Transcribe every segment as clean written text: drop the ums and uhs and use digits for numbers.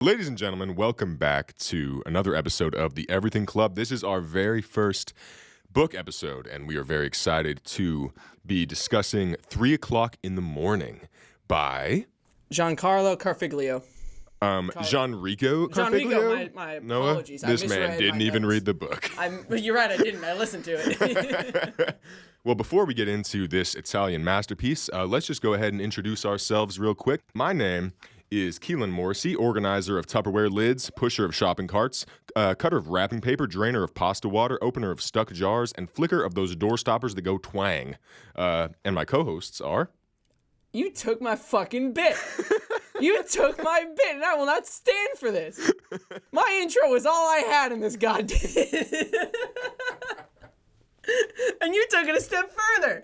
Ladies and gentlemen, welcome back to another episode of the Everything Club. This is our very first book episode, and we are very excited to be discussing 3 o'clock in the morning by Gianrico Carofiglio. Gianrico Carofiglio? My Noah? apologies. This man didn't even read the book. You're right, I didn't. I listened to it. Well, before we get into this Italian masterpiece, let's just go ahead and introduce ourselves real quick. My name is Keilan Morrissey, organizer of Tupperware lids, pusher of shopping carts, cutter of wrapping paper, drainer of pasta water, opener of stuck jars, and flicker of those door stoppers that go twang. And my co-hosts are... You took my fucking bit. You took my bit, and I will not stand for this. My intro was all I had in this goddamn... And you took it a step further.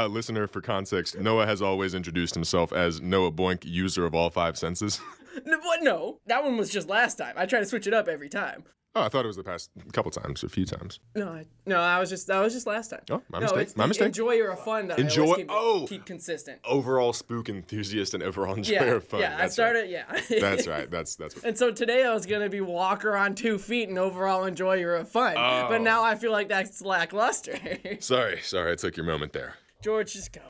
Listener, for context, Noah has always introduced himself as Noah Boink, user of all 5 senses. No, that one was just last time. I try to switch it up every time. Oh, I thought it was the past couple times, a few times. No, that was just last time. Oh, my mistake. My mistake. Enjoy or fun that I always keep consistent. Overall spook enthusiast and overall enjoyer of fun. Yeah, I started. Right. Yeah. That's right. That's. And so today I was gonna be walker on 2 feet and overall enjoyer of fun. Oh. But now I feel like that's lackluster. Sorry, I took your moment there. George, just go.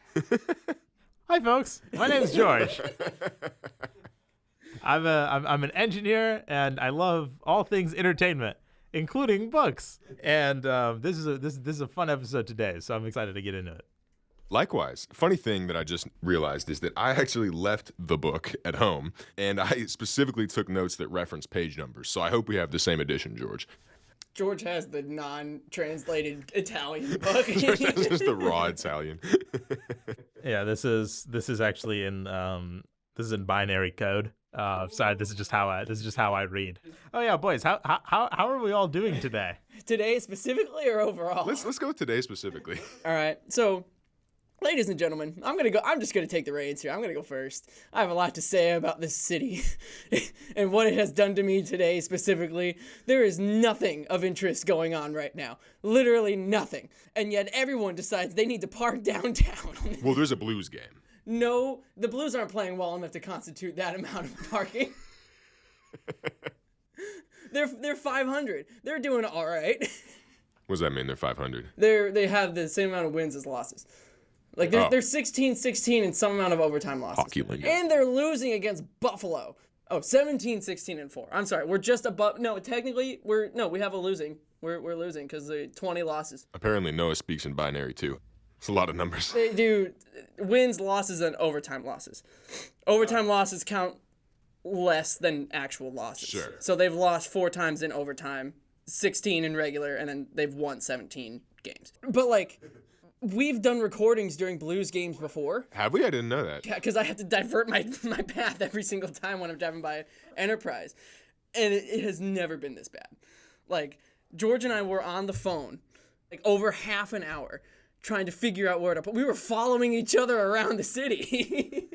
Hi, folks. My name is George. I'm an engineer, and I love all things entertainment, including books. And this is a fun episode today, so I'm excited to get into it. Likewise. Funny thing that I just realized is that I actually left the book at home, and I specifically took notes that reference page numbers. So I hope we have the same edition, George. George has the non-translated Italian book. This is the raw Italian. Yeah, this is actually in binary code. Sorry, this is just how I read. Oh yeah, boys, how are we all doing today? Today specifically or overall? Let's go with today specifically. All right, so ladies and gentlemen, I'm just gonna take the reins here. I'm gonna go first. I have a lot to say about this city and what it has done to me today specifically. There is nothing of interest going on right now. Literally nothing. And yet everyone decides they need to park downtown. Well, there's a Blues game. No, the Blues aren't playing well enough to constitute that amount of parking. They're 500. They're doing all right. What does that mean? They're 500. They have the same amount of wins as losses. Like they're 16-16 and some amount of overtime losses. Hockey lingo. And they're losing against Buffalo. Oh, 17-16-4. I'm sorry. We're just above. No, technically we have a losing. We're losing because they're 20 losses. Apparently Noah speaks in binary too. It's a lot of numbers. They do wins, losses, and overtime losses. Overtime losses count less than actual losses. Sure. So they've lost 4 times in overtime, 16 in regular, and then they've won 17 games. But like, we've done recordings during Blues games before. Have we? I didn't know that. Yeah, because I have to divert my path every single time when I'm driving by Enterprise. And it has never been this bad. Like, George and I were on the phone, like, over half an hour, trying to figure out where to put. We were following each other around the city.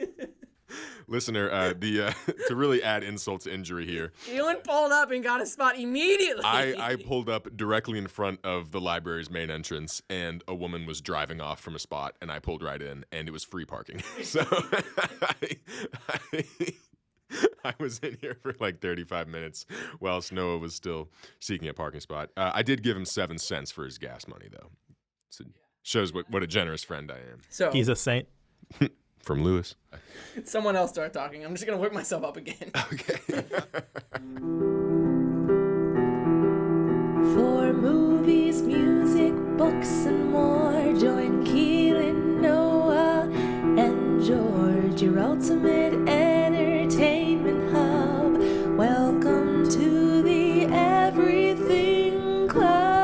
Listener, to really add insult to injury here. Keilan pulled up and got a spot immediately. I pulled up directly in front of the library's main entrance, and a woman was driving off from a spot, and I pulled right in, and it was free parking. So I was in here for like 35 minutes whilst Noah was still seeking a parking spot. I did give him 7 cents for his gas money, though. So shows what a generous friend I am. So He's a saint. From Lewis. Someone else start talking. I'm just going to whip myself up again. Okay. For movies, music, books, and more, join Keilan, Noah, and George, your ultimate entertainment hub. Welcome to the Everything Club.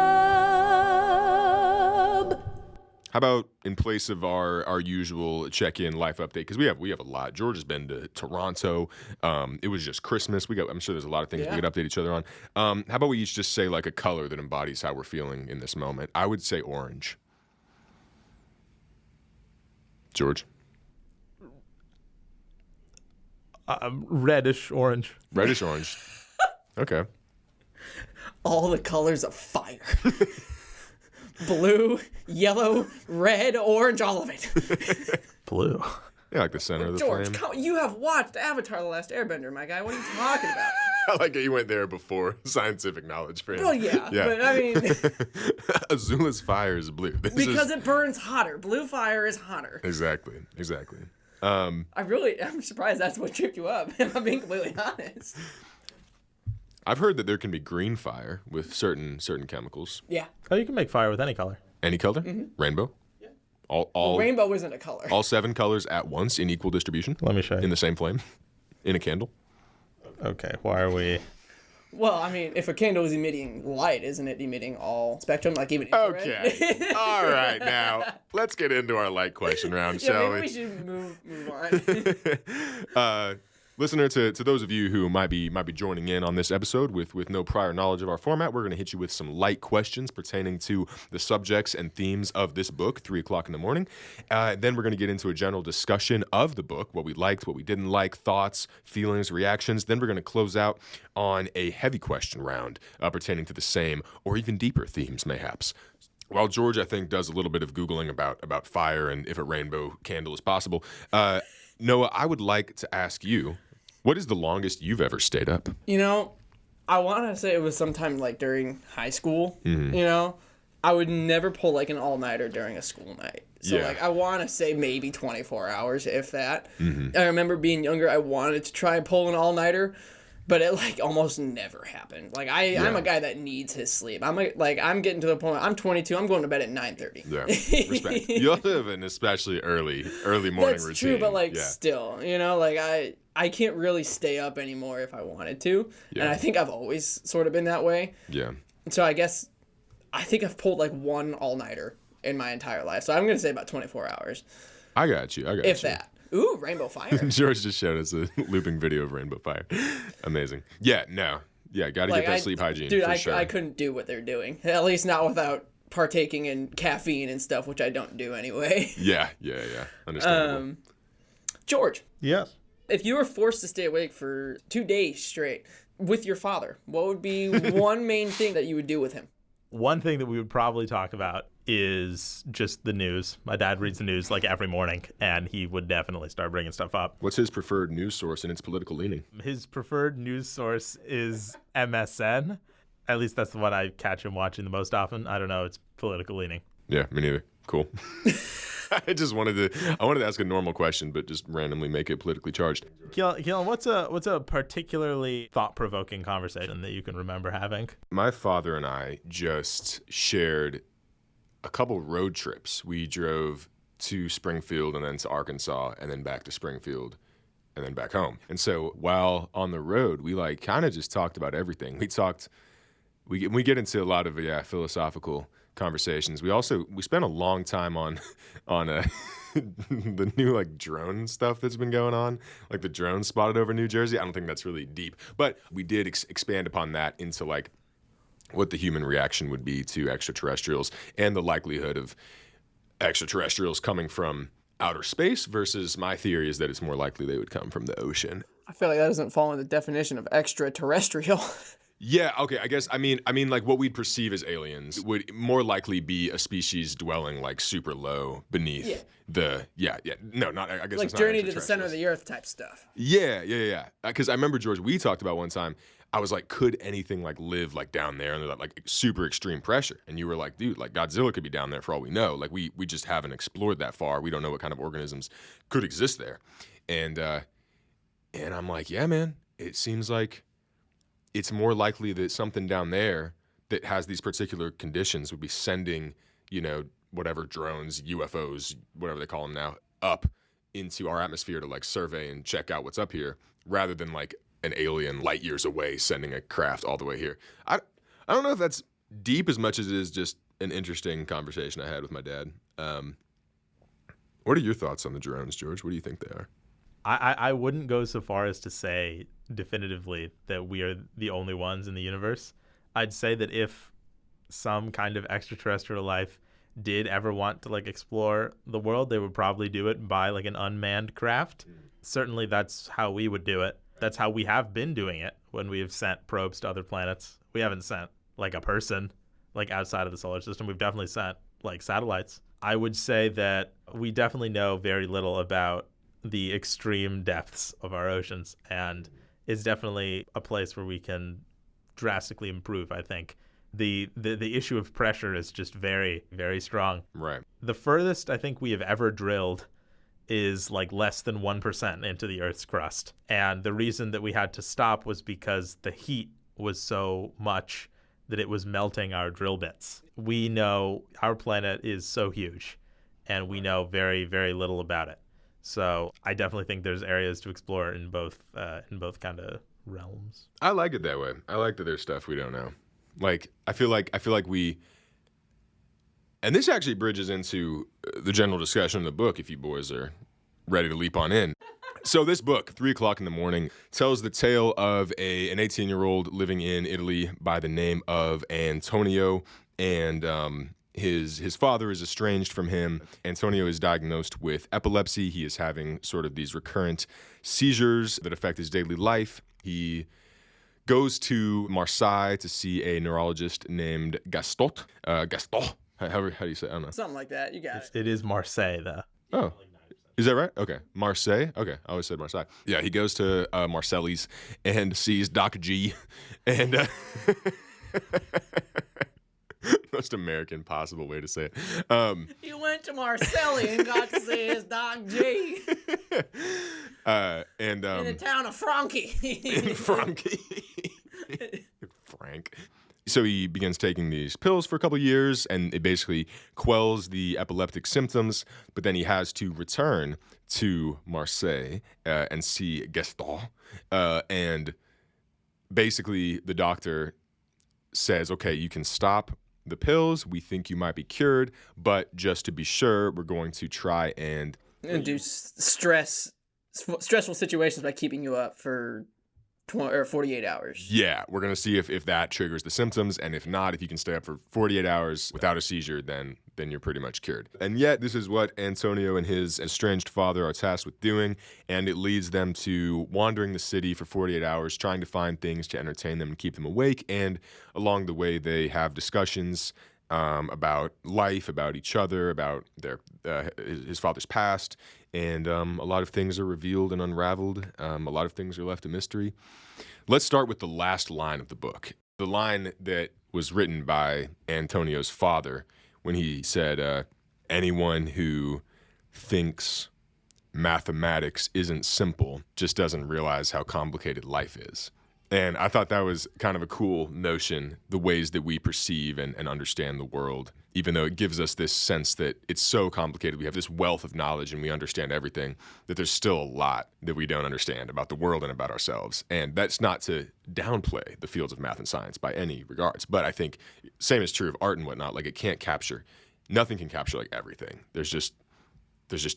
How about in place of our usual check-in life update, because we have a lot. George has been to Toronto. It was just Christmas. I'm sure there's a lot of things we could update each other on. How about we each just say like a color that embodies how we're feeling in this moment? I would say orange. George? Reddish orange. Reddish orange. Okay. All the colors of fire. Blue, yellow, red, orange, all of it. Blue. Yeah, like the center of the George, flame. you have watched Avatar: The Last Airbender, my guy. What are you talking about? I like it. You went there before scientific knowledge for him. Well, yeah, but I mean, Azula's fire is blue. because it burns hotter. Blue fire is hotter. Exactly. I'm surprised that's what tripped you up. If I'm being completely honest. I've heard that there can be green fire with certain chemicals. Yeah. Oh, you can make fire with any color. Any color? Rainbow? Yeah. All Rainbow isn't a color. all 7 colors at once in equal distribution? Let me show you. In the same flame? In a candle? Okay, why are we... Well, I mean, if a candle is emitting light, isn't it emitting all spectrum, like even infrared? Okay. All right, now let's get into our light question round, Yeah, shall maybe we? we should move on. Listener, to those of you who might be joining in on this episode with no prior knowledge of our format, we're going to hit you with some light questions pertaining to the subjects and themes of this book, 3 o'clock in the morning. Then we're going to get into a general discussion of the book, what we liked, what we didn't like, thoughts, feelings, reactions. Then we're going to close out on a heavy question round pertaining to the same or even deeper themes, mayhaps. While George, I think, does a little bit of Googling about fire and if a rainbow candle is possible, Noah, I would like to ask you, what is the longest you've ever stayed up? You know, I want to say it was sometime like during high school. You know, I would never pull like an all-nighter during a school night. So Yeah. like I want to say maybe 24 hours, if that. I remember being younger, I wanted to try and pull an all-nighter, but it like almost never happened. Like I'm a guy that needs his sleep. I'm getting to the point. I'm 22. I'm going to bed at 9:30. Yeah, respect. You also have an especially early morning That's routine. true, but like yeah. still, you know, like I can't really stay up anymore if I wanted to, Yeah. and I think I've always sort of been that way. Yeah. So I guess I think I've pulled like one all-nighter in my entire life. So I'm gonna say about 24 hours, I got you. if that. Ooh, rainbow fire. George just showed us a looping video of rainbow fire. Amazing. Yeah, no. Yeah, got to Like, get that sleep hygiene dude, for sure. I couldn't do what they're doing. At least not without partaking in caffeine and stuff, which I don't do anyway. Yeah. Understandable. George, Yes. if you were forced to stay awake for 2 days straight with your father, what would be one main thing that you would do with him? One thing that we would probably talk about is just the news. My dad reads the news like every morning, and he would definitely start bringing stuff up. What's his preferred news source and its political leaning? His preferred news source is MSN. At least that's the one I catch him watching the most often. I don't know. It's political leaning. Yeah, me neither. Cool. I wanted to ask a normal question, but just randomly make it politically charged. Keilan, what's a particularly thought-provoking conversation that you can remember having? My father and I just shared a couple road trips. We drove to Springfield and then to Arkansas and then back to Springfield and then back home. And so while on the road, we like kind of just talked about everything. We get into a lot of philosophical conversations. We spent a long time on the new like drone stuff that's been going on, like the drone spotted over New Jersey. I don't think that's really deep, but we did expand upon that into like what the human reaction would be to extraterrestrials and the likelihood of extraterrestrials coming from outer space versus my theory is that it's more likely they would come from the ocean. I feel like that doesn't fall in the definition of extraterrestrial. Yeah, okay, I mean like what we'd perceive as aliens would more likely be a species dwelling like super low beneath I guess Like it's not Journey to the Center of extraterrestrials. the Earth type stuff. Yeah. Because I remember, George, we talked about one time, I was like, could anything like live like down there under that like super extreme pressure? And you were like, dude, like Godzilla could be down there for all we know. Like we just haven't explored that far. We don't know what kind of organisms could exist there. And I'm like, yeah, man, it seems like it's more likely that something down there that has these particular conditions would be sending, whatever drones, UFOs, whatever they call them now, up into our atmosphere to like survey and check out what's up here, rather than like an alien light years away sending a craft all the way here. I don't know if that's deep as much as it is just an interesting conversation I had with my dad. What are your thoughts on the drones, George? What do you think they are? I wouldn't go so far as to say definitively that we are the only ones in the universe. I'd say that if some kind of extraterrestrial life did ever want to like explore the world, they would probably do it by like an unmanned craft. Certainly that's how we would do it. That's how we have been doing it when we have sent probes to other planets. We haven't sent like a person like outside of the solar system. We've definitely sent like satellites. I would say that we definitely know very little about the extreme depths of our oceans, and it's definitely a place where we can drastically improve, I think. The issue of pressure is just very, very strong. Right. The furthest I think we have ever drilled is like less than 1% into the Earth's crust. And the reason that we had to stop was because the heat was so much that it was melting our drill bits. We know our planet is so huge, and we know very, very little about it. So I definitely think there's areas to explore in both kind of realms. I like it that way. I like that there's stuff we don't know. Like I feel like we, and this actually bridges into the general discussion of the book, if you boys are ready to leap on in. So this book, 3 o'clock in the morning, tells the tale of an 18-year-old living in Italy by the name of Antonio, and his father is estranged from him. Antonio is diagnosed with epilepsy. He is having sort of these recurrent seizures that affect his daily life. He goes to Marseille to see a neurologist named Gaston. Gaston. How do you say it? I don't know. Something like that. You got it. It is Marseille, though. Oh. Is that right? Okay. Marseille? Okay. I always said Marseille. Yeah, he goes to Marcelli's and sees Doc G. And most American possible way to say it. He went to Marseille and got to see his Doc G. In the town of Frankie. In Frankie. Frank. So he begins taking these pills for a couple years, and it basically quells the epileptic symptoms, but then he has to return to Marseille and see Gaston. And basically the doctor says, okay, you can stop the pills. We think you might be cured, but just to be sure, we're going to try and induce stressful situations by keeping you up for 48 hours. Yeah, we're going to see if that triggers the symptoms, and if not, if you can stay up for 48 hours without a seizure, then you're pretty much cured. And yet, this is what Antonio and his estranged father are tasked with doing, and it leads them to wandering the city for 48 hours, trying to find things to entertain them and keep them awake, and along the way, they have discussions about life, about each other, about his father's past, and a lot of things are revealed and unraveled. A lot of things are left a mystery. Let's start with the last line of the book. The line that was written by Antonio's father when he said, anyone who thinks mathematics isn't simple just doesn't realize how complicated life is. And I thought that was kind of a cool notion, the ways that we perceive and understand the world, even though it gives us this sense that it's so complicated. We have this wealth of knowledge and we understand everything, that there's still a lot that we don't understand about the world and about ourselves. And that's not to downplay the fields of math and science by any regards. But I think same is true of art and whatnot. Like nothing can capture like everything. There's just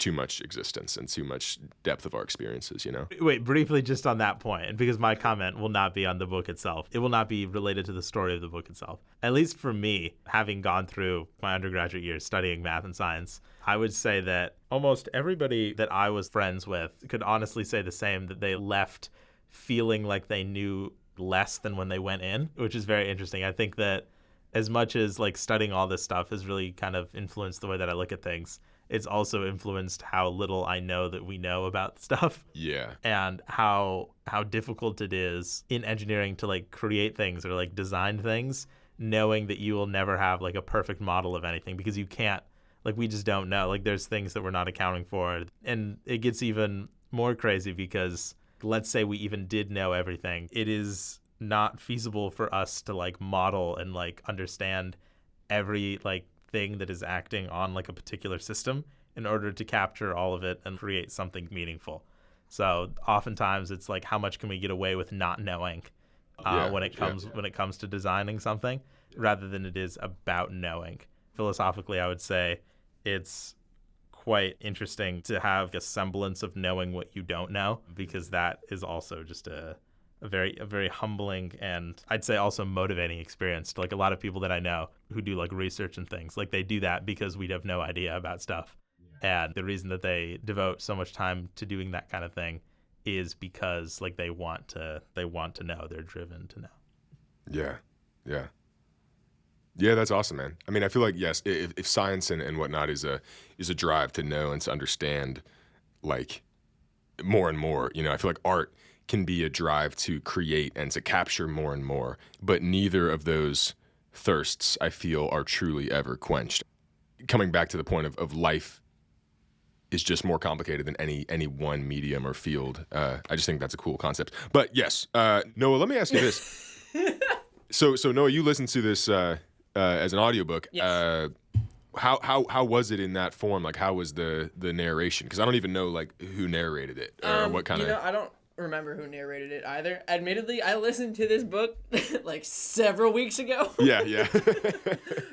too much existence and too much depth of our experiences, you know? Wait, briefly just on that point, because my comment will not be on the book itself. It will not be related to the story of the book itself. At least for me, having gone through my undergraduate years studying math and science, I would say that almost everybody that I was friends with could honestly say the same, that they left feeling like they knew less than when they went in, which is very interesting. I think that as much as like studying all this stuff has really kind of influenced the way that I look at things, it's also influenced how little I know that we know about stuff. Yeah. And how difficult it is in engineering to like create things or like design things, knowing that you will never have like a perfect model of anything, because you can't, like, we just don't know. Like, there's things that we're not accounting for. And it gets even more crazy because let's say we even did know everything. It is not feasible for us to like model and like understand every like thing that is acting on like a particular system in order to capture all of it and create something meaningful. So oftentimes it's like, how much can we get away with not knowing when it comes to designing something, rather than it is about knowing. Philosophically, I would say it's quite interesting to have a semblance of knowing what you don't know, because that is also just a very humbling and I'd say also motivating experience to like a lot of people that I know who do like research and things. Like, they do that because we have no idea about stuff. Yeah. And the reason that they devote so much time to doing that kind of thing is because like they want to know. They're driven to know. Yeah, that's awesome, man. I mean, I feel like, yes, if science and whatnot is a drive to know and to understand, like, more and more. You know, I feel like art can be a drive to create and to capture more and more, but neither of those thirsts, I feel, are truly ever quenched. Coming back to the point of life is just more complicated than any one medium or field. I just think that's a cool concept. But yes, Noah, let me ask you this. So Noah, you listened to this as an audiobook. Yes. How was it in that form? Like, how was the narration? Because I don't even know like who narrated it or what kind of. I don't remember who narrated it either. Admittedly, I listened to this book like several weeks ago. Yeah.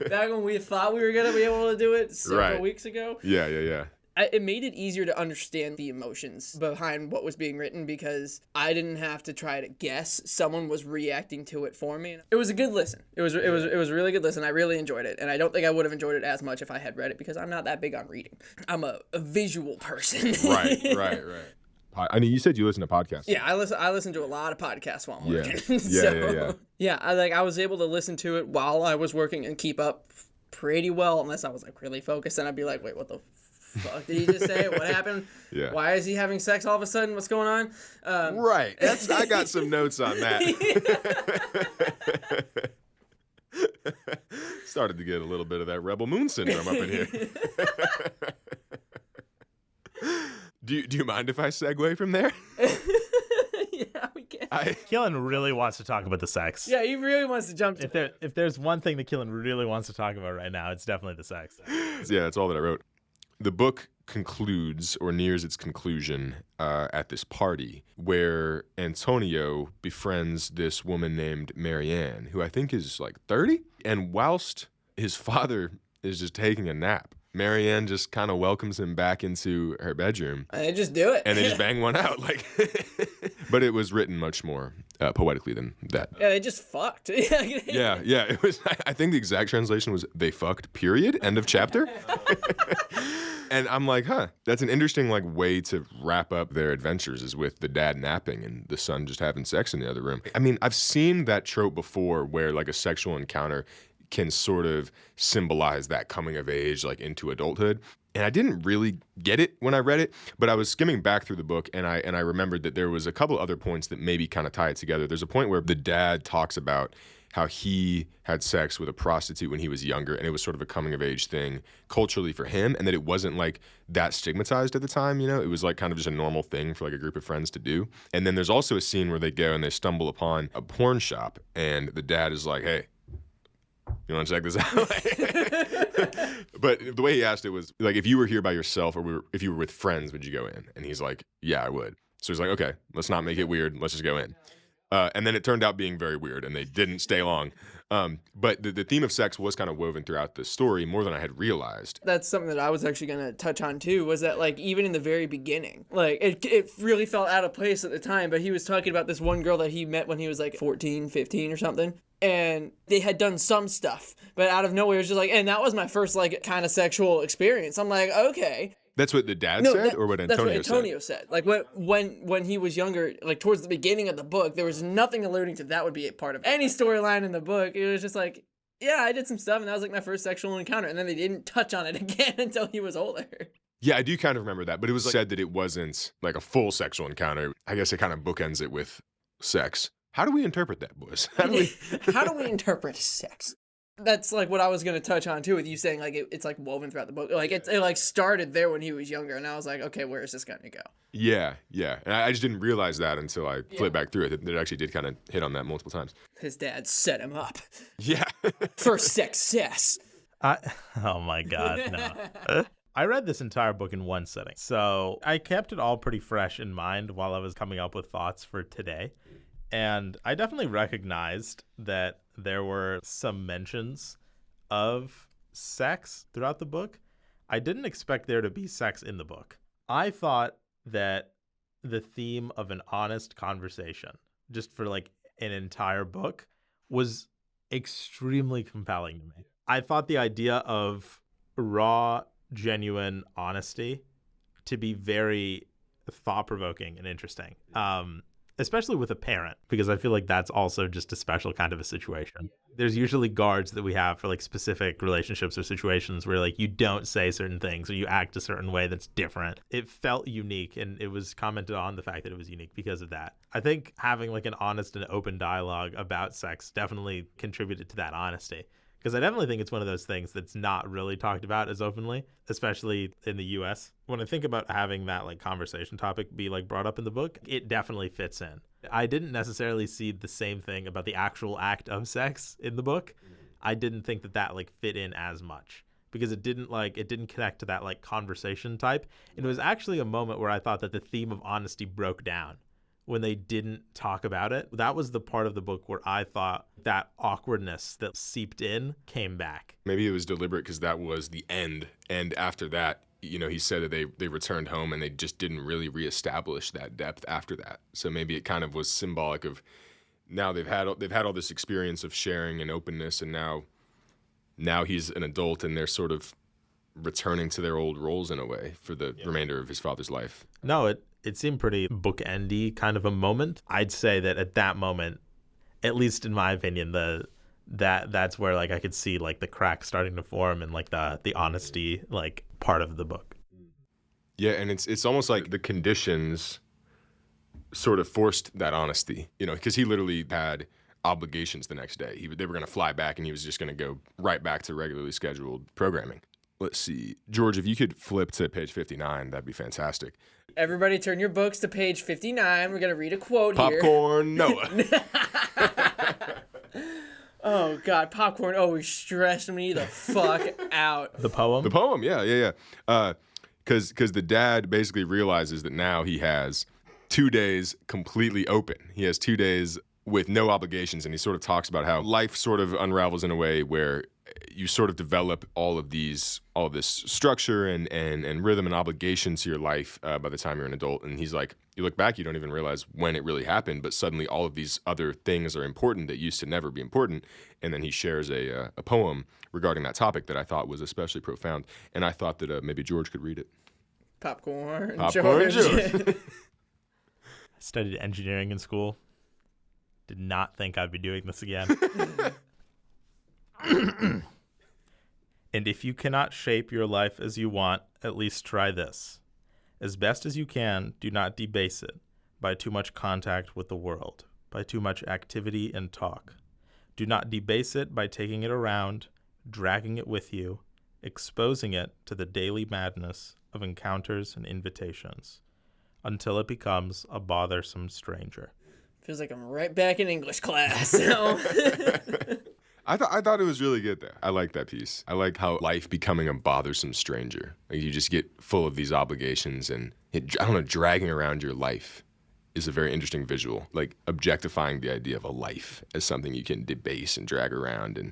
Back when we thought we were gonna be able to do it several weeks ago. Yeah. It made it easier to understand the emotions behind what was being written because I didn't have to try to guess. Someone was reacting to it for me. It was a good listen. It was a really good listen. I really enjoyed it, and I don't think I would have enjoyed it as much if I had read it because I'm not that big on reading. I'm a visual person. Right. I mean, you said you listen to podcasts. Yeah, I listen to a lot of podcasts while I'm working. Yeah. Yeah, I was able to listen to it while I was working and keep up pretty well, unless I was like really focused, and I'd be like, wait, what the fuck did he just say? What happened? Yeah. Why is he having sex all of a sudden? What's going on? Right. I got some notes on that. Started to get a little bit of that Rebel Moon syndrome up in here. Do you mind if I segue from there? Yeah, we can. Keilan really wants to talk about the sex. Yeah, he really wants to jump to If there's one thing that Keilan really wants to talk about right now, it's definitely the sex. Yeah, that's all that I wrote. The book concludes or nears its conclusion at this party where Antonio befriends this woman named Marianne, who I think is like 30. And whilst his father is just taking a nap, Marianne just kind of welcomes him back into her bedroom. And they just do it. And they just bang one out. But it was written much more poetically than that. Yeah, they just fucked. Yeah. It was. I think the exact translation was "they fucked." Period. End of chapter. And I'm like, that's an interesting way to wrap up their adventures is with the dad napping and the son just having sex in the other room. I mean, I've seen that trope before where a sexual encounter can sort of symbolize that coming of age into adulthood. And I didn't really get it when I read it, but I was skimming back through the book and I remembered that there was a couple other points that maybe kind of tie it together. There's a point where the dad talks about how he had sex with a prostitute when he was younger and it was sort of a coming of age thing culturally for him, and that it wasn't that stigmatized at the time, it was kind of just a normal thing for a group of friends to do. And then there's also a scene where they go and they stumble upon a porn shop and the dad is like, hey, you want to check this out? But the way he asked it was if you were here by yourself or if you were with friends, would you go in? And he's like, yeah, I would. So he's like, okay, let's not make it weird. Let's just go in. And then it turned out being very weird and they didn't stay long. But the theme of sex was kind of woven throughout the story more than I had realized. That's something that I was actually going to touch on too, was that even in the very beginning, it really felt out of place at the time, but he was talking about this one girl that he met when he was 14, 15 or something. And they had done some stuff, but out of nowhere, it's just and that was my first kind of sexual experience. I'm like, okay. That's what the dad said, or what Antonio said? That's what Antonio said. When he was younger, towards the beginning of the book, there was nothing alluding to that would be a part of any storyline in the book. It was just yeah, I did some stuff, and that was my first sexual encounter. And then they didn't touch on it again until he was older. Yeah, I do kind of remember that, but it was said that it wasn't a full sexual encounter. I guess it kind of bookends it with sex. How do we interpret that, boys? How do we interpret sex? That's what I was going to touch on too, with you saying it's woven throughout the book. It started there when he was younger, and I was like, okay, where is this going to go? Yeah. And I just didn't realize that until I flipped back through it. That it actually did kind of hit on that multiple times. His dad set him up. Yeah. For success. Oh my God, no. I read this entire book in one sitting, so I kept it all pretty fresh in mind while I was coming up with thoughts for today. And I definitely recognized that there were some mentions of sex throughout the book. I didn't expect there to be sex in the book. I thought that the theme of an honest conversation, just for an entire book, was extremely compelling to me. I thought the idea of raw, genuine honesty to be very thought-provoking and interesting. especially with a parent, because I feel like that's also just a special kind of a situation. There's usually guards that we have for like specific relationships or situations where like you don't say certain things or you act a certain way that's different. It felt unique, and it was commented on the fact that it was unique because of that. I think having like an honest and open dialogue about sex definitely contributed to that honesty. Because I definitely think it's one of those things that's not really talked about as openly, especially in the US. When I think about having that like conversation topic be like brought up in the book, it definitely fits in. I didn't necessarily see the same thing about the actual act of sex in the book. I didn't think that like fit in as much because it didn't connect to that like conversation type. And it was actually a moment where I thought that the theme of honesty broke down when they didn't talk about it. That was the part of the book where I thought that awkwardness that seeped in came back. Maybe it was deliberate because that was the end. And after that, you know, he said that they returned home and they just didn't really reestablish that depth after that. So maybe it kind of was symbolic of now they've had all this experience of sharing and openness, and now he's an adult and they're sort of returning to their old roles in a way for the remainder of his father's life. No, it seemed pretty bookendy kind of a moment. I'd say that at that moment, at least in my opinion, that's where like I could see like the cracks starting to form and like the honesty like part of the book. Yeah, and it's almost like the conditions sort of forced that honesty, you know, because he literally had obligations the next day. They were going to fly back and he was just going to go right back to regularly scheduled programming. Let's see. George, if you could flip to page 59, that'd be fantastic. Everybody turn your books to page 59. We're going to read a quote here. Popcorn Noah. Oh, God. Popcorn always stressed me the fuck out. The poem? The poem, yeah. Because the dad basically realizes that now he has 2 days completely open. He has 2 days with no obligations, and he sort of talks about how life sort of unravels in a way where you sort of develop all of this structure and rhythm and obligation to your life by the time you're an adult. And he's like, you look back, you don't even realize when it really happened, but suddenly all of these other things are important that used to never be important. And then he shares a poem regarding that topic that I thought was especially profound. And I thought that maybe George could read it. Popcorn George. I studied engineering in school. Did not think I'd be doing this again. And if you cannot shape your life as you want, at least try this. As best as you can, do not debase it by too much contact with the world, by too much activity and talk. Do not debase it by taking it around, dragging it with you, exposing it to the daily madness of encounters and invitations, until it becomes a bothersome stranger. Feels like I'm right back in English class. I thought it was really good there. I like that piece. I like how life becoming a bothersome stranger. Like you just get full of these obligations and dragging around your life is a very interesting visual. Like objectifying the idea of a life as something you can debase and drag around and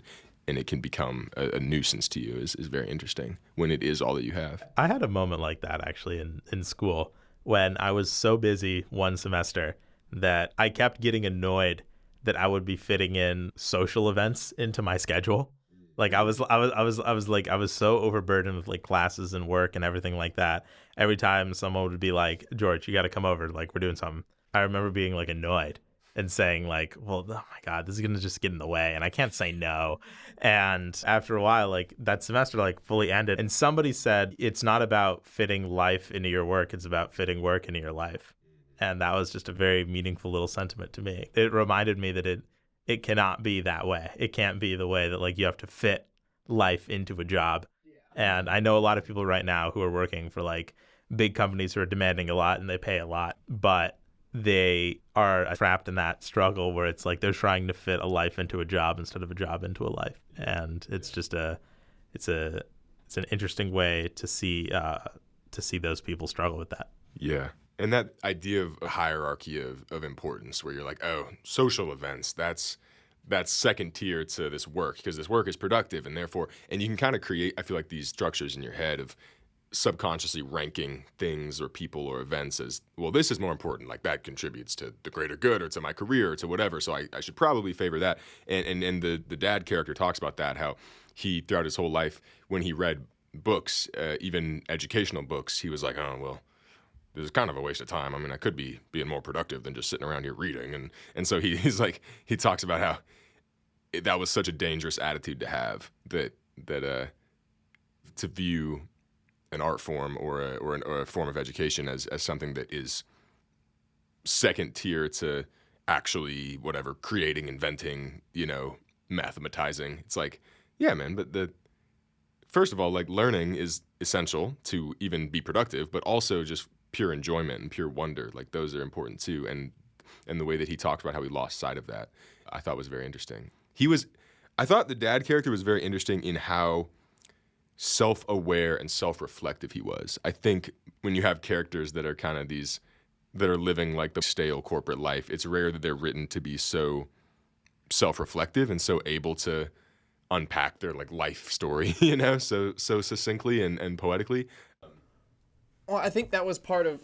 it can become a nuisance to you is very interesting when it is all that you have. I had a moment like that actually in school when I was so busy one semester that I kept getting annoyed that I would be fitting in social events into my schedule. Like I was so overburdened with like classes and work and everything like that. Every time someone would be like, George, you got to come over. Like we're doing something. I remember being like annoyed and saying like, well, oh my God, this is going to just get in the way and I can't say no. And after a while, like that semester like fully ended and somebody said, it's not about fitting life into your work. It's about fitting work into your life. And that was just a very meaningful little sentiment to me. It reminded me that it cannot be that way. It can't be the way that like you have to fit life into a job. And I know a lot of people right now who are working for like big companies who are demanding a lot and they pay a lot, but they are trapped in that struggle where it's like they're trying to fit a life into a job instead of a job into a life. And it's just it's an interesting way to see those people struggle with that. Yeah. And that idea of a hierarchy of importance where you're like, oh, social events, that's second tier to this work because this work is productive and therefore, and you can kind of create, I feel like these structures in your head of subconsciously ranking things or people or events as, well, this is more important, like that contributes to the greater good or to my career or to whatever, so I should probably favor that. And the dad character talks about that, how he, throughout his whole life, when he read books, even educational books, he was like, oh, well, this is kind of a waste of time. I mean, I could be being more productive than just sitting around here reading. And so he's like, he talks about how that was such a dangerous attitude to have, that to view an art form or a form of education as something that is second tier to actually whatever, creating, inventing, mathematizing. It's like, yeah, man, but first of all, like, learning is essential to even be productive, but also just pure enjoyment and pure wonder. Like, those are important too. And the way that he talked about how he lost sight of that, I thought was very interesting. I thought the dad character was very interesting in how self-aware and self-reflective he was. I think when you have characters that are kind of that are living like the stale corporate life, it's rare that they're written to be so self-reflective and so able to unpack their like life story, so succinctly and poetically. Well, I think that was part of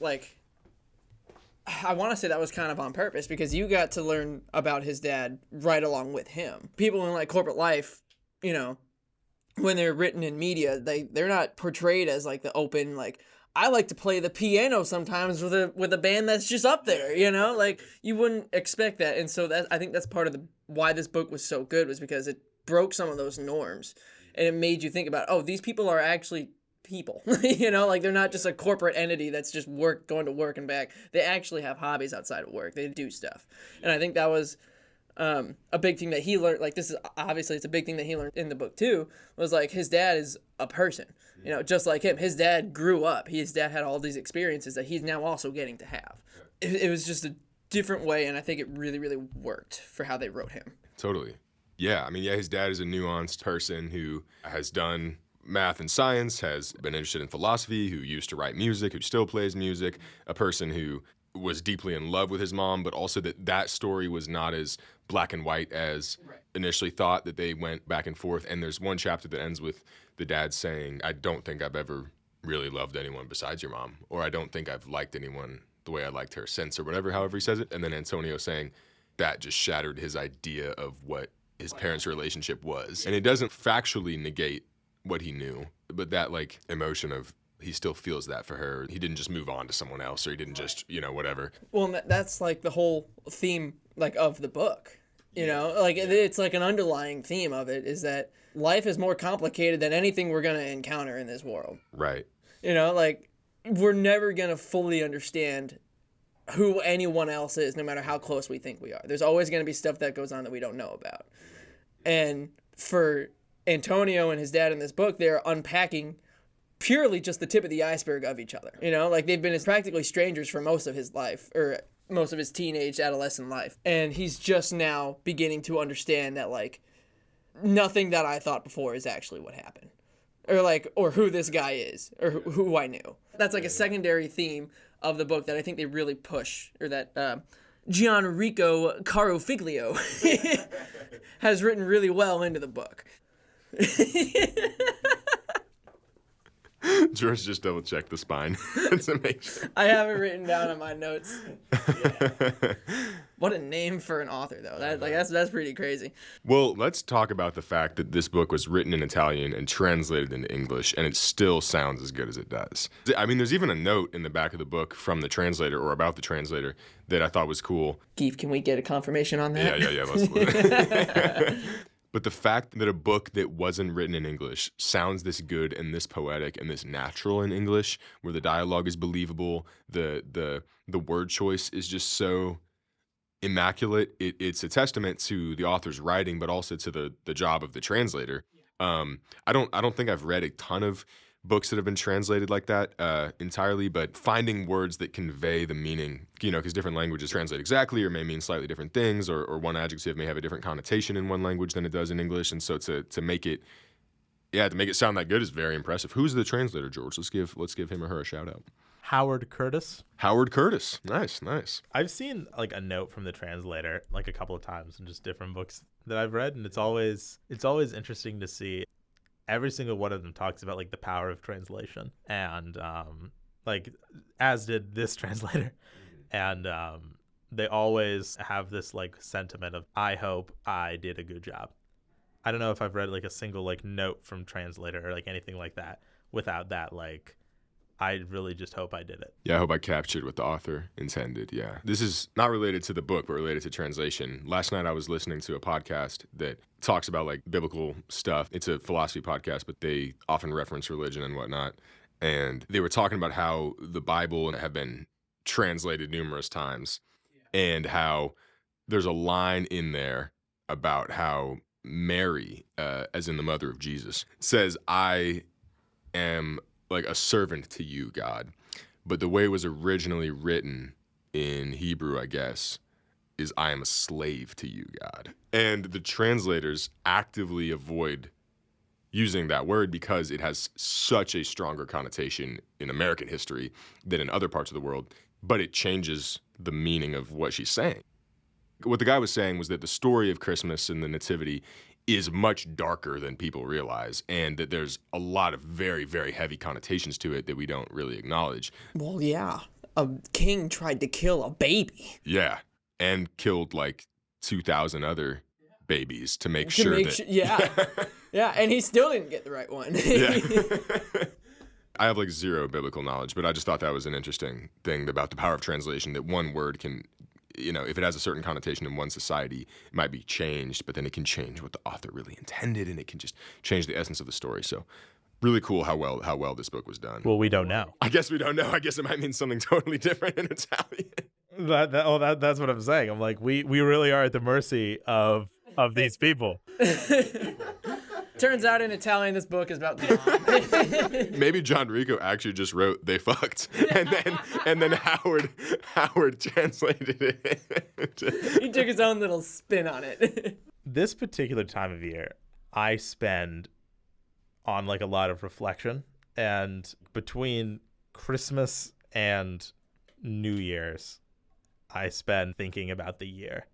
I want to say that was kind of on purpose, because you got to learn about his dad right along with him. People in like corporate life, when they're written in media, they're not portrayed as like the open, like, I like to play the piano sometimes with a band that's just up there, like, you wouldn't expect that. And so I think that's part of why this book was so good, was because it broke some of those norms, and it made you think about, oh, these people are actually people, like, they're not just a corporate entity that's just going to work and back. They actually have hobbies outside of work. They do stuff. And I think that was a big thing that he learned. Like, this is obviously, it's a big thing that he learned in the book too, was like, his dad is a person, just like him. His dad grew up. His dad had all these experiences that he's now also getting to have. It was just a different way, and I think it really, really worked for how they wrote him. Totally. Yeah, I mean, his dad is a nuanced person who has done math and science, has been interested in philosophy, who used to write music, who still plays music, a person who was deeply in love with his mom, but also that story was not as black and white as initially thought, that they went back and forth. And there's one chapter that ends with the dad saying, I don't think I've ever really loved anyone besides your mom, or I don't think I've liked anyone the way I liked her since, or whatever, however he says it. And then Antonio saying that just shattered his idea of what his parents' relationship was. And it doesn't factually negate what he knew, but that like emotion of he still feels that for her. He didn't just move on to someone else, or he didn't just, whatever. Well, that's like the whole theme like of the book, like it's like an underlying theme of it is that life is more complicated than anything we're going to encounter in this world. Right. Like, we're never going to fully understand who anyone else is, no matter how close we think we are. There's always going to be stuff that goes on that we don't know about. And for Antonio and his dad in this book, they're unpacking purely just the tip of the iceberg of each other. Like, they've been practically strangers for most of his life, or most of his teenage, adolescent life. And he's just now beginning to understand that, like, nothing that I thought before is actually what happened. Or who this guy is, or who I knew. That's like a secondary theme of the book that I think they really push, or that Gianrico Carofiglio has written really well into the book. George just double checked the spine to make sure. I have it written down in my notes. What a name for an author, though. That's pretty crazy. Well, let's talk about the fact that this book was written in Italian and translated into English, and it still sounds as good as it does. I mean, there's even a note in the back of the book from the translator, or about the translator, that I thought was cool. Keith, can we get a confirmation on that? Yeah. Let's. But the fact that a book that wasn't written in English sounds this good and this poetic and this natural in English, where the dialogue is believable, the word choice is just so immaculate. It's a testament to the author's writing, but also to the job of the translator. I don't think I've read a ton of books that have been translated like that entirely, but finding words that convey the meaning, because different languages translate exactly or may mean slightly different things, or one adjective may have a different connotation in one language than it does in English. And so to make it sound that good is very impressive. Who's the translator, George? Let's give him or her a shout out. Howard Curtis. Howard Curtis. Nice. I've seen like a note from the translator like a couple of times in just different books that I've read, and it's always interesting to see. Every single one of them talks about like the power of translation, and like as did this translator, and they always have this like sentiment of, I hope I did a good job. I don't know if I've read like a single like note from translator or like anything like that without that like I really just hope I did it. Yeah, I hope I captured what the author intended. Yeah. This is not related to the book, but related to translation. Last night I was listening to a podcast that talks about like biblical stuff. It's a philosophy podcast, but they often reference religion and whatnot. And they were talking about how the Bible have been translated numerous times and how there's a line in there about how Mary, as in the mother of Jesus, says, I am like a servant to you, God. But the way it was originally written in Hebrew, I guess, is I am a slave to you, God. And the translators actively avoid using that word because it has such a stronger connotation in American history than in other parts of the world, but it changes the meaning of what she's saying. What the guy was saying was that the story of Christmas and the Nativity is much darker than people realize, and that there's a lot of very, very heavy connotations to it that we don't really acknowledge. Well, yeah. A king tried to kill a baby. Yeah, and killed like 2,000 other babies to make To sure make that... su- yeah. Yeah, and he still didn't get the right one. Yeah. I have like zero biblical knowledge, but I just thought that was an interesting thing about the power of translation, that one word can, you know, if it has a certain connotation in one society, it might be changed, but then it can change what the author really intended, and it can just change the essence of the story. So really cool how well this book was done. Well, we don't know. I guess we don't know. I guess it might mean something totally different in Italian. That's what I'm saying. I'm like, we really are at the mercy of these people. Turns out in Italian, this book is about Maybe Gianrico actually just wrote "they fucked," and then Howard translated it. He took his own little spin on it. This particular time of year, I spend on like a lot of reflection, and between Christmas and New Year's, I spend thinking about the year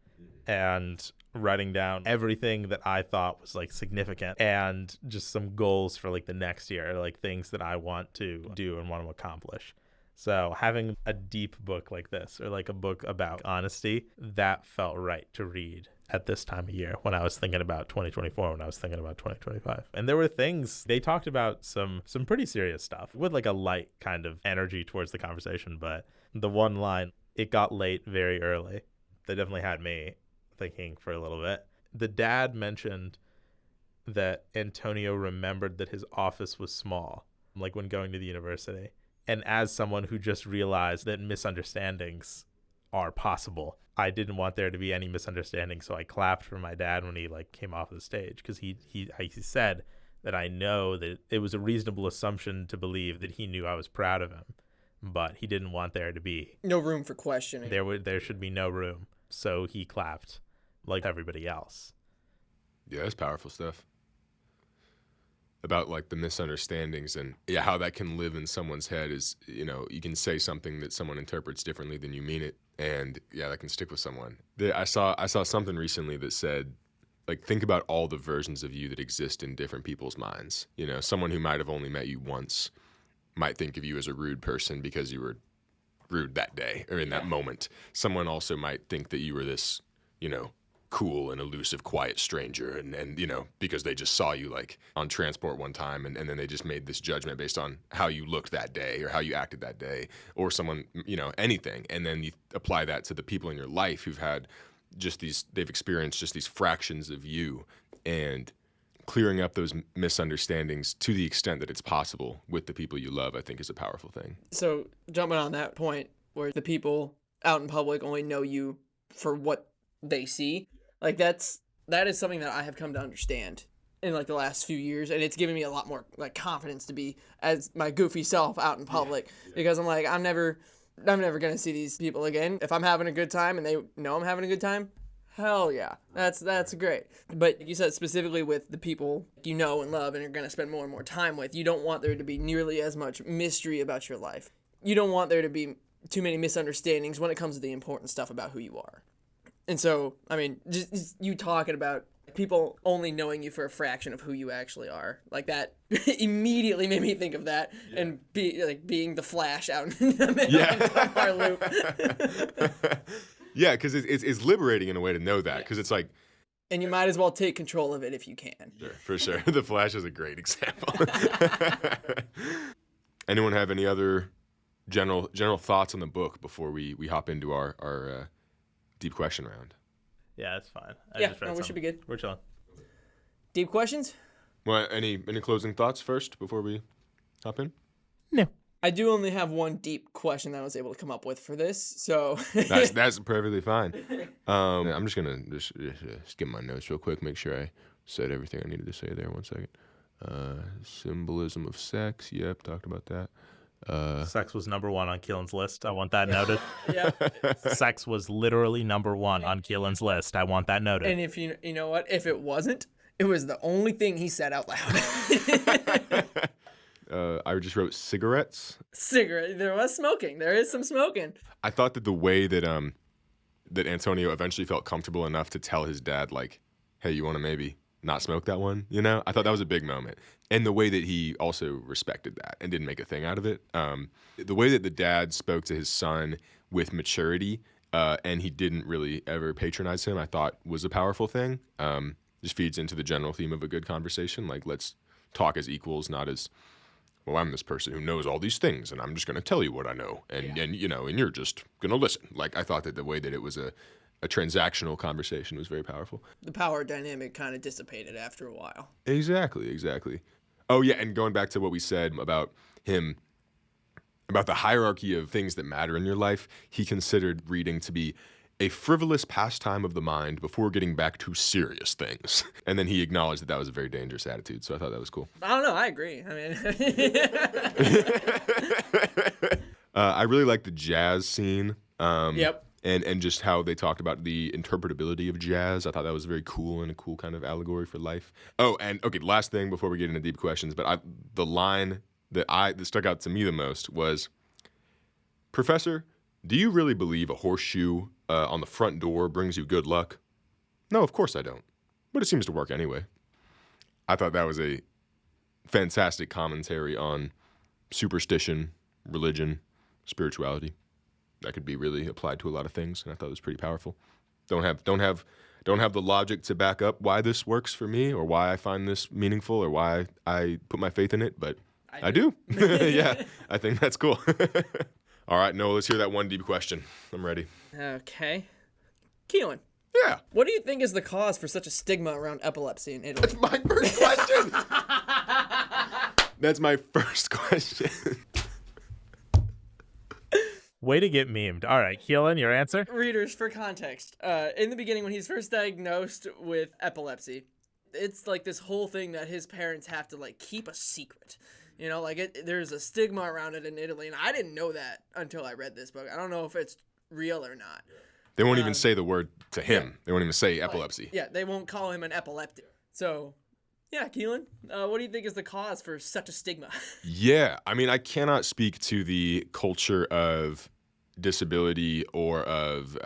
and writing down everything that I thought was like significant, and just some goals for like the next year, like things that I want to do and want to accomplish. So having a deep book like this, or like a book about honesty, that felt right to read at this time of year when I was thinking about 2024, when I was thinking about 2025. And there were things, they talked about some pretty serious stuff with like a light kind of energy towards the conversation. But the one line, it got late very early, that definitely had me thinking for a little bit. The dad mentioned that Antonio remembered that his office was small, like when going to the university. And as someone who just realized that misunderstandings are possible, I didn't want there to be any misunderstanding, so I clapped for my dad when he like came off the stage, because he said that I know that it was a reasonable assumption to believe that he knew I was proud of him, but he didn't want there to be No room for questioning. there should be no room, so he clapped like everybody else. Yeah, that's powerful stuff. About like the misunderstandings and how that can live in someone's head is, you know, you can say something that someone interprets differently than you mean it, and that can stick with someone. I saw something recently that said, like, think about all the versions of you that exist in different people's minds. You know, someone who might have only met you once might think of you as a rude person because you were rude that day or in that moment. Someone also might think that you were this, you know, cool and elusive, quiet stranger, and you know, because they just saw you like on transport one time, and then they just made this judgment based on how you looked that day or how you acted that day, or someone, you know, anything. And then you apply that to the people in your life who've had just they've experienced just these fractions of you, and clearing up those misunderstandings to the extent that it's possible with the people you love, I think is a powerful thing. So jumping on that point where the people out in public only know you for what they see, like that is something that I have come to understand in like the last few years, and it's given me a lot more like confidence to be as my goofy self out in public, because I'm like, I'm never gonna see these people again. If I'm having a good time and they know I'm having a good time, hell yeah, that's great. But you said specifically with the people you know and love and are gonna spend more and more time with, you don't want there to be nearly as much mystery about your life. You don't want there to be too many misunderstandings when it comes to the important stuff about who you are. And so, I mean, just you talking about people only knowing you for a fraction of who you actually are, like that immediately made me think of that, and being the Flash out in the middle of our loop. Yeah, because it's liberating in a way to know that, because it's like... And you might as well take control of it if you can. Sure, for sure. The Flash is a great example. Anyone have any other general thoughts on the book before we hop into our deep question round? Yeah, it's fine. We should be good. We're chilling. Deep questions? Well, any closing thoughts first before we hop in? No. I do only have one deep question that I was able to come up with for this, so That's perfectly fine. I'm just gonna skim my notes real quick, make sure I said everything I needed to say there. 1 second. Symbolism of sex. Yep, talked about that. Sex was number 1 on Keilan's list. I want that noted. yeah. Sex was literally number 1 on Keilan's list. I want that noted. And if you know what, if it wasn't, it was the only thing he said out loud. I just wrote cigarettes. Cigarette. There was smoking. There is some smoking. I thought that the way that that Antonio eventually felt comfortable enough to tell his dad, like, hey, you want to maybe not smoke that one, you know? I thought that was a big moment. And the way that he also respected that and didn't make a thing out of it. The way that the dad spoke to his son with maturity, and he didn't really ever patronize him, I thought was a powerful thing. Just feeds into the general theme of a good conversation. Like, let's talk as equals, not as, well, I'm this person who knows all these things, and I'm just going to tell you what I know, and you know, and you're just going to listen. Like, I thought that the way that it was a transactional conversation was very powerful. The power dynamic kind of dissipated after a while. Exactly. Oh, yeah, and going back to what we said about him, about the hierarchy of things that matter in your life, he considered reading to be a frivolous pastime of the mind before getting back to serious things. And then he acknowledged that that was a very dangerous attitude, so I thought that was cool. I don't know. I agree. I mean, I really like the jazz scene. Yep. And just how they talked about the interpretability of jazz. I thought that was very cool and a cool kind of allegory for life. Oh, and okay, last thing before we get into deep questions, but the line that stuck out to me the most was, Professor, do you really believe a horseshoe on the front door brings you good luck? No, of course I don't. But it seems to work anyway. I thought that was a fantastic commentary on superstition, religion, spirituality. That could be really applied to a lot of things, and I thought it was pretty powerful. Don't have the logic to back up why this works for me or why I find this meaningful or why I put my faith in it, but I do. Yeah, I think that's cool. All right, Noah, let's hear that one deep question. I'm ready. Okay. Keilan. Yeah. What do you think is the cause for such a stigma around epilepsy in Italy? That's my first question. That's my first question. Way to get memed. All right, Keilan, your answer? Readers, for context, in the beginning when he's first diagnosed with epilepsy, it's like this whole thing that his parents have to like keep a secret. You know, like there's a stigma around it in Italy, and I didn't know that until I read this book. I don't know if it's real or not. They won't even say the word to him. Yeah. They won't even say epilepsy. Yeah, they won't call him an epileptic. So, yeah, Keilan, what do you think is the cause for such a stigma? Yeah, I mean, I cannot speak to the culture of disability or of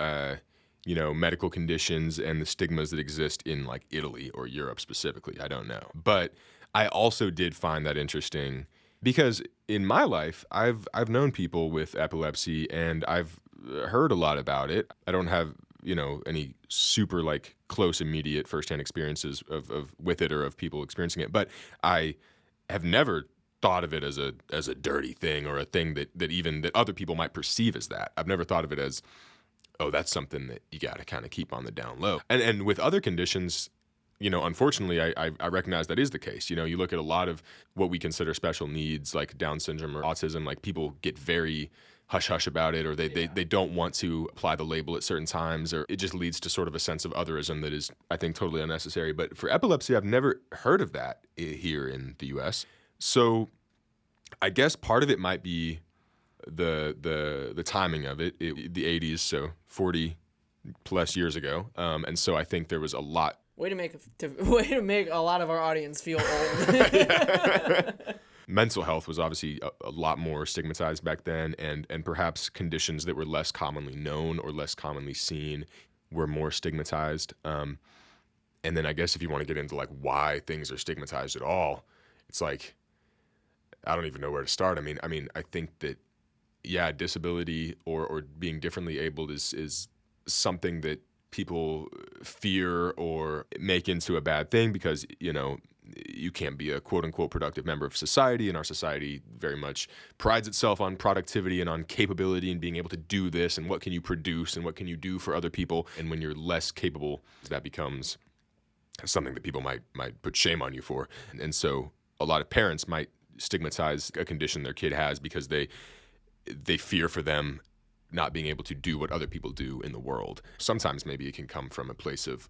medical conditions and the stigmas that exist in like Italy or Europe specifically. I don't know, but I also did find that interesting because in my life I've known people with epilepsy and I've heard a lot about it. I don't have any super like close immediate firsthand experiences of with it or of people experiencing it, but I have never thought of it as a dirty thing or a thing that other people might perceive as that. I've never thought of it as, oh, that's something that you got to kind of keep on the down low. And with other conditions, unfortunately, I recognize that is the case. You look at a lot of what we consider special needs, like Down syndrome or autism, like people get very hush-hush about it, or they don't want to apply the label at certain times, or it just leads to sort of a sense of otherism that is, I think, totally unnecessary. But for epilepsy, I've never heard of that here in the U.S., so I guess part of it might be the timing of it, the 80s, so 40 plus years ago. And so I think there was a lot. Way to make a lot of our audience feel old. Mental health was obviously a lot more stigmatized back then, and perhaps conditions that were less commonly known or less commonly seen were more stigmatized. And then I guess if you want to get into like why things are stigmatized at all, it's like, I don't even know where to start. I mean, I think that, yeah, disability or being differently abled is something that people fear or make into a bad thing because, you can't be a quote-unquote productive member of society, and our society very much prides itself on productivity and on capability and being able to do this, and what can you produce and what can you do for other people. And when you're less capable, that becomes something that people might put shame on you for. And so a lot of parents might stigmatize a condition their kid has because they fear for them not being able to do what other people do in the world. Sometimes maybe it can come from a place of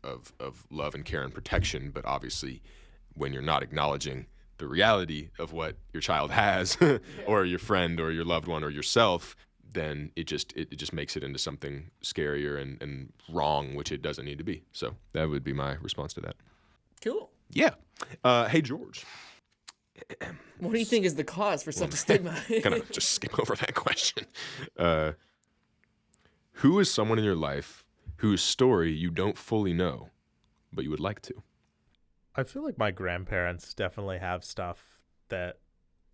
love and care and protection, but obviously when you're not acknowledging the reality of what your child has or your friend or your loved one or yourself, then it just makes it into something scarier and wrong, which it doesn't need to be. So that would be my response to that. Cool. Yeah. Hey, George. What do you think is the cause for such a stigma? Gonna just skip over that question. Who is someone in your life whose story you don't fully know, but you would like to? I feel like my grandparents definitely have stuff that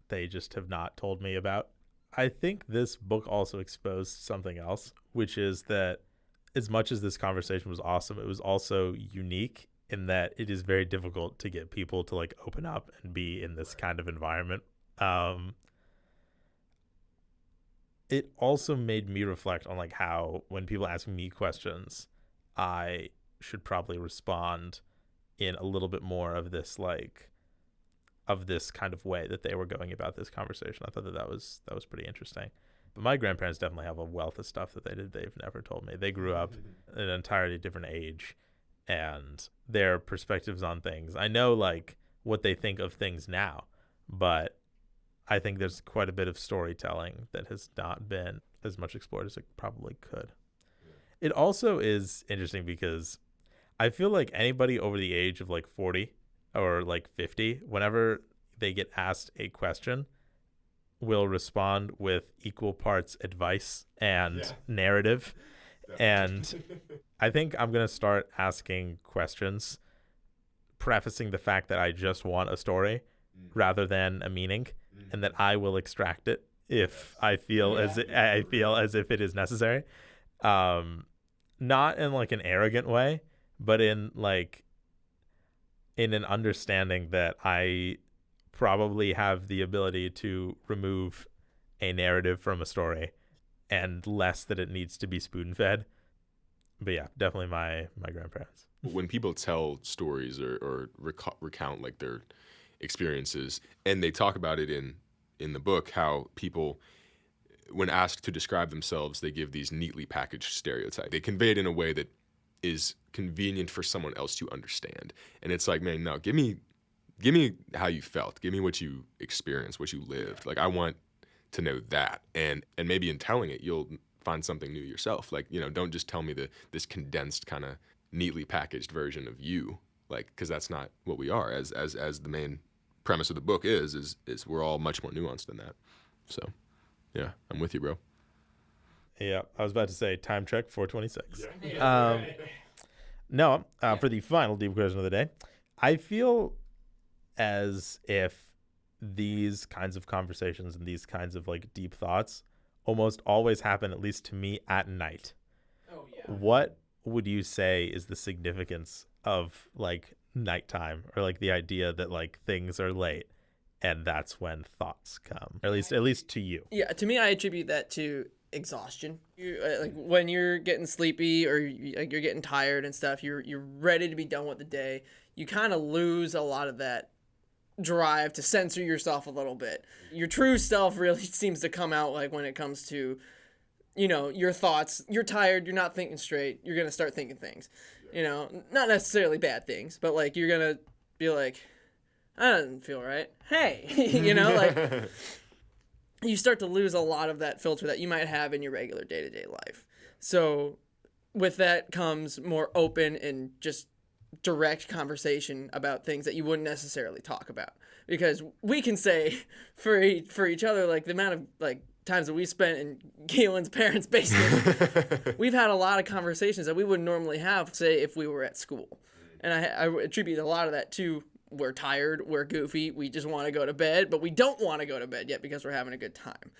they just have not told me about. I think this book also exposed something else, which is that as much as this conversation was awesome, it was also unique in that it is very difficult to get people to like open up and be in this kind of environment. It also made me reflect on like how when people ask me questions, I should probably respond in a little bit more of this kind of way that they were going about this conversation. I thought that was pretty interesting. But my grandparents definitely have a wealth of stuff that they've never told me. They grew up in an entirely different age, and their perspectives on things, I know like what they think of things now, but I think there's quite a bit of storytelling that has not been as much explored as it probably could. It also is interesting because I feel like anybody over the age of like 40 or like 50, whenever they get asked a question, will respond with equal parts advice and narrative. And I think I'm going to start asking questions, prefacing the fact that I just want a story rather than a meaning, and that I will extract it if I feel as if it is necessary. Not in like an arrogant way, but in an understanding that I probably have the ability to remove a narrative from a story and less that it needs to be spoon-fed. But yeah, definitely my grandparents. When people tell stories or recount like their experiences, and they talk about it in the book, how people, when asked to describe themselves, they give these neatly packaged stereotypes. They convey it in a way that is convenient for someone else to understand. And it's like, man, no, give me how you felt. Give me what you experienced, what you lived. Like, I want to know that. And maybe in telling it, you'll find something new yourself. Like, don't just tell me this condensed kind of neatly packaged version of you, like, because that's not what we are. As the main premise of the book is we're all much more nuanced than that. So yeah, I'm with you, bro. Yeah, I was about to say time check 4:26. No, for the final deep question of the day, I feel as if these kinds of conversations and these kinds of like deep thoughts almost always happen, at least to me, at night. Oh yeah. What would you say is the significance of like nighttime, or like the idea that like things are late and that's when thoughts come, or at least to you? Yeah, to me, I attribute that to exhaustion. Like when you're getting sleepy or you're getting tired and stuff, you're ready to be done with the day. You kind of lose a lot of that drive to censor yourself a little bit. Your true self really seems to come out like when it comes to, your thoughts. You're tired, you're not thinking straight, you're going to start thinking things. Not necessarily bad things, but like you're going to be like, that doesn't feel right. Hey, like you start to lose a lot of that filter that you might have in your regular day-to-day life. So with that comes more open and just direct conversation about things that you wouldn't necessarily talk about, because we can say for each other, like the amount of like times that we spent in Keilan's parents' basement, we've had a lot of conversations that we wouldn't normally have, say, if we were at school. And I attribute a lot of that to, we're tired, we're goofy, we just want to go to bed, but we don't want to go to bed yet because we're having a good time.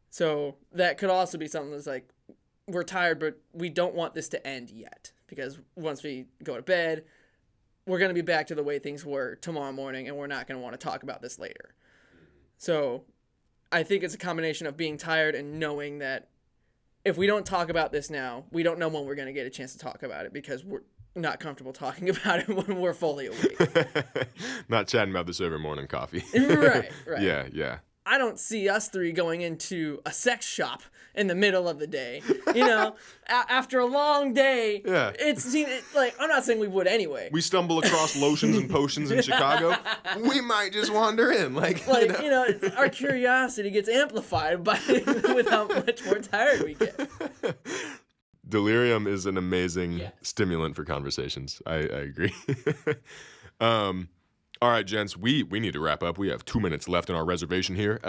So that could also be something that's like, we're tired, but we don't want this to end yet, because once we go to bed, we're going to be back to the way things were tomorrow morning, and we're not going to want to talk about this later. So I think it's a combination of being tired and knowing that if we don't talk about this now, we don't know when we're going to get a chance to talk about it because we're not comfortable talking about it when we're fully awake. Not chatting about this over morning coffee. Right. Yeah. I don't see us three going into a sex shop in the middle of the day. After a long day, Yeah. I'm not saying we would anyway. We stumble across lotions and potions in Chicago. We might just wander in. Our curiosity gets amplified with how much more tired we get. Delirium is an amazing stimulant for conversations. I agree. All right, gents, we need to wrap up. We have 2 minutes left in our reservation here.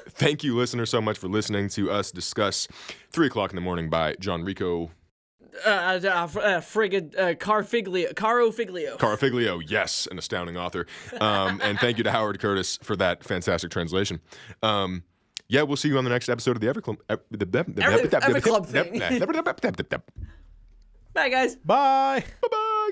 Thank you, listeners, so much for listening to us discuss 3 o'clock in the morning by Gianrico Carofiglio. Carofiglio, yes, an astounding author. And thank you to Howard Curtis for that fantastic translation. We'll see you on the next episode of the Everclub thing. Bye, guys. Bye. Bye-bye.